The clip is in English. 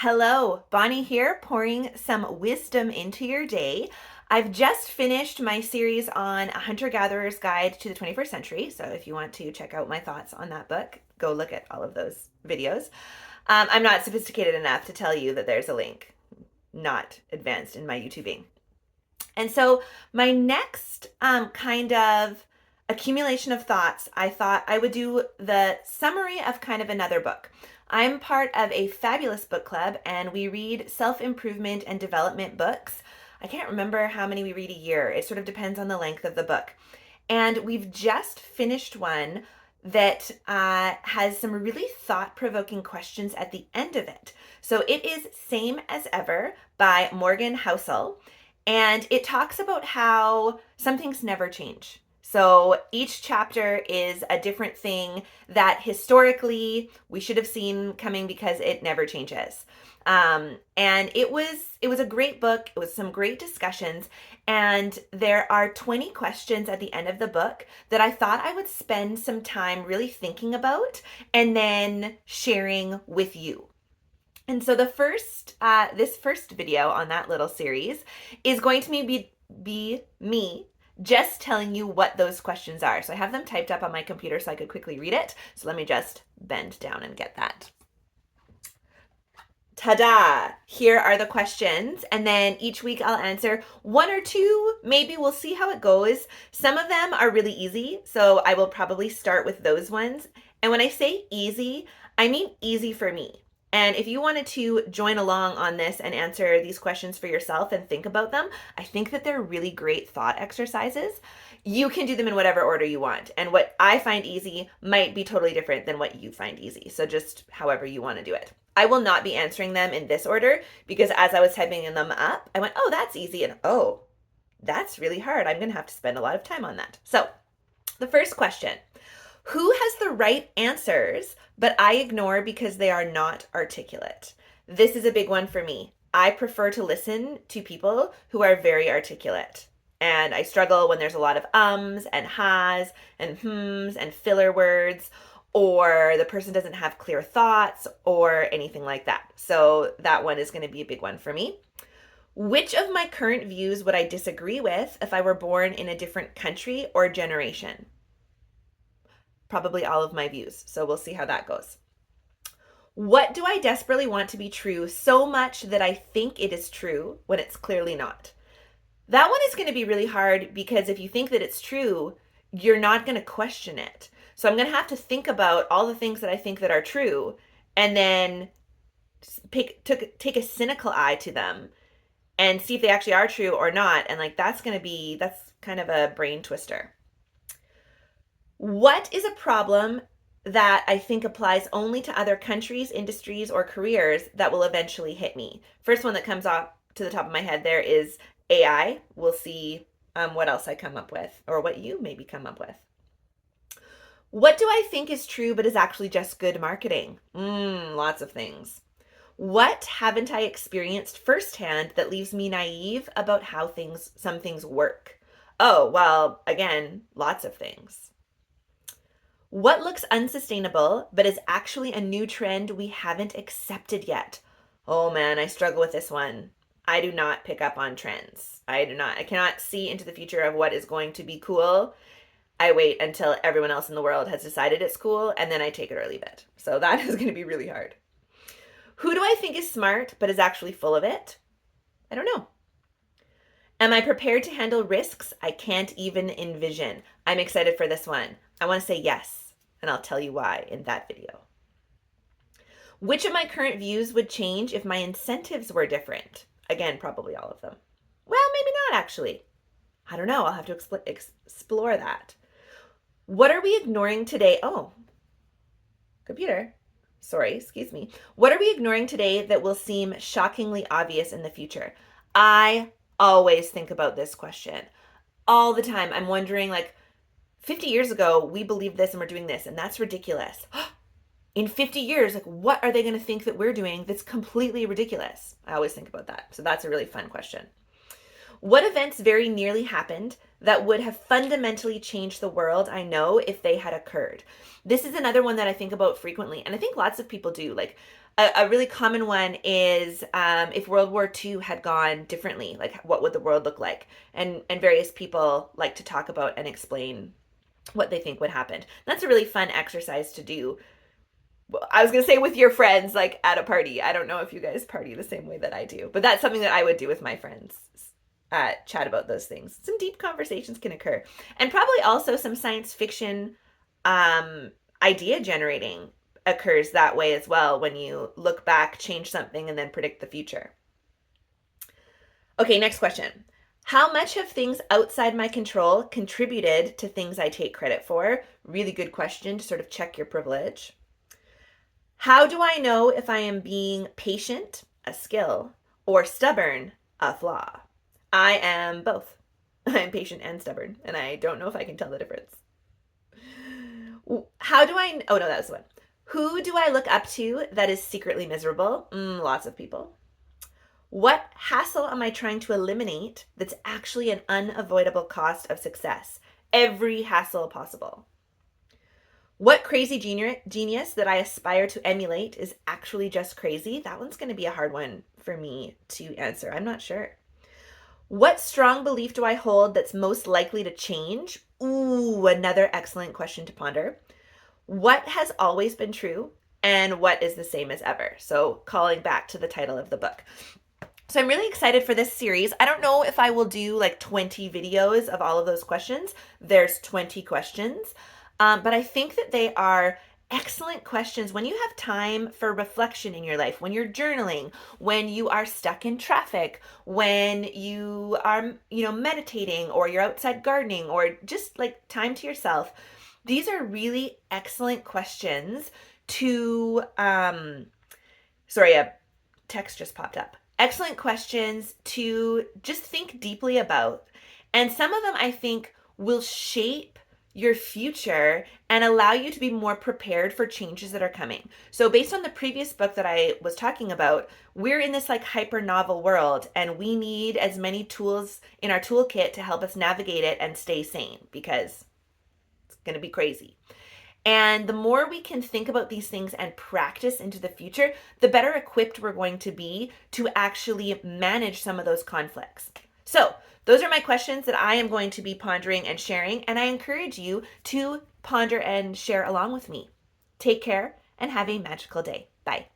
Hello, Bonnie here, pouring some wisdom into your day. I've just finished my series on A Hunter Gatherer's Guide to the 21st Century. So if you want to check out my thoughts on that book, go look at all of those videos. I'm not sophisticated enough to tell you that there's a link, not advanced in my YouTubing. And so my next kind of accumulation of thoughts, I thought I would do the summary of kind of another book. I'm part of a fabulous book club and we read self-improvement and development books. I can't remember how many we read a year. It sort of depends on the length of the book. And we've just finished one that has some really thought-provoking questions at the end of it. So it is Same as Ever by Morgen Housel. And it talks about how some things never change. So each chapter is a different thing that historically we should have seen coming because it never changes. And it was a great book. It was some great discussions, and there are 20 questions at the end of the book that I thought I would spend some time really thinking about and then sharing with you. And so this first video on that little series is going to be me just telling you what those questions are. So I have them typed up on my computer so I could quickly read it. So let me just bend down and get that. Ta-da! Here are the questions, and then each week I'll answer one or two. Maybe we'll see how it goes. Some of them are really easy, so I will probably start with those ones. And when I say easy, I mean easy for me. And if you wanted to join along on this and answer these questions for yourself and think about them, I think that they're really great thought exercises. You can do them in whatever order you want. And what I find easy might be totally different than what you find easy. So just however you want to do it. I will not be answering them in this order because as I was typing them up, I went, oh, that's easy. And oh, that's really hard. I'm going to have to spend a lot of time on that. So the first question, who has the right answers, but I ignore because they are not articulate? This is a big one for me. I prefer to listen to people who are very articulate. And I struggle when there's a lot of ums and has and hms and filler words, or the person doesn't have clear thoughts or anything like that. So that one is going to be a big one for me. Which of my current views would I disagree with if I were born in a different country or generation? Probably all of my views. So we'll see how that goes. What do I desperately want to be true so much that I think it is true when it's clearly not? That one is going to be really hard because if you think that it's true, you're not going to question it. So I'm going to have to think about all the things that I think that are true and then take a cynical eye to them and see if they actually are true or not. And like that's kind of a brain twister. What is a problem that I think applies only to other countries, industries, or careers that will eventually hit me? First one that comes off to the top of my head there is AI. We'll see what else I come up with or what you maybe come up with. What do I think is true but is actually just good marketing? Lots of things. What haven't I experienced firsthand that leaves me naive about how some things work? Oh, well, again, lots of things. What looks unsustainable but is actually a new trend we haven't accepted yet? Oh man, I struggle with this one. I do not pick up on trends. I cannot see into the future of what is going to be cool. I wait until everyone else in the world has decided it's cool and then I take it or leave it. So that is going to be really hard. Who do I think is smart but is actually full of it? I don't know. Am I prepared to handle risks I can't even envision? I'm excited for this one. I want to say yes, and I'll tell you why in that video. Which of my current views would change if my incentives were different? Again, probably all of them. Well, maybe not actually. I don't know. I'll have to explore that. What are we ignoring today? Oh, computer. Sorry, excuse me. What are we ignoring today that will seem shockingly obvious in the future? I always think about this question all the time. I'm wondering, like, 50 years ago, we believed this and we're doing this, and that's ridiculous. In 50 years, like, what are they going to think that we're doing that's completely ridiculous? I always think about that. So that's a really fun question. What events very nearly happened that would have fundamentally changed the world I know if they had occurred? This is another one that I think about frequently, and I think lots of people do. Like, A really common one is if World War II had gone differently, like what would the world look like? And various people like to talk about and explain what they think would happen. That's a really fun exercise to do. I was gonna say with your friends, like at a party. I don't know if you guys party the same way that I do, but that's something that I would do with my friends. Chat about those things. Some deep conversations can occur, and probably also some science fiction um, idea generating occurs that way as well when you look back, change something, and then predict the future. Okay, next question. How much have things outside my control contributed to things I take credit for? Really good question to sort of check your privilege. How do I know if I am being patient, a skill, or stubborn, a flaw? I am both. I'm patient and stubborn, and I don't know if I can tell the difference. How do I? Oh no, that was the one. Who do I look up to that is secretly miserable? Lots of people. What hassle am I trying to eliminate that's actually an unavoidable cost of success? Every hassle possible. What crazy genius that I aspire to emulate is actually just crazy? That one's going to be a hard one for me to answer. I'm not sure. What strong belief do I hold that's most likely to change? Ooh, another excellent question to ponder. What has always been true and what is the same as ever? So, calling back to the title of the book. So I'm really excited for this series. I don't know if I will do like 20 videos of all of those questions. There's 20 questions. But I think that they are excellent questions when you have time for reflection in your life, when you're journaling, when you are stuck in traffic, when you are, meditating or you're outside gardening or just like time to yourself. These are really excellent questions to, sorry, a text just popped up. Excellent questions to just think deeply about. And some of them I think will shape your future and allow you to be more prepared for changes that are coming. So based on the previous book that I was talking about, we're in this like hyper novel world and we need as many tools in our toolkit to help us navigate it and stay sane because it's going to be crazy. And the more we can think about these things and practice into the future, the better equipped we're going to be to actually manage some of those conflicts. So, those are my questions that I am going to be pondering and sharing, and I encourage you to ponder and share along with me. Take care and have a magical day. Bye.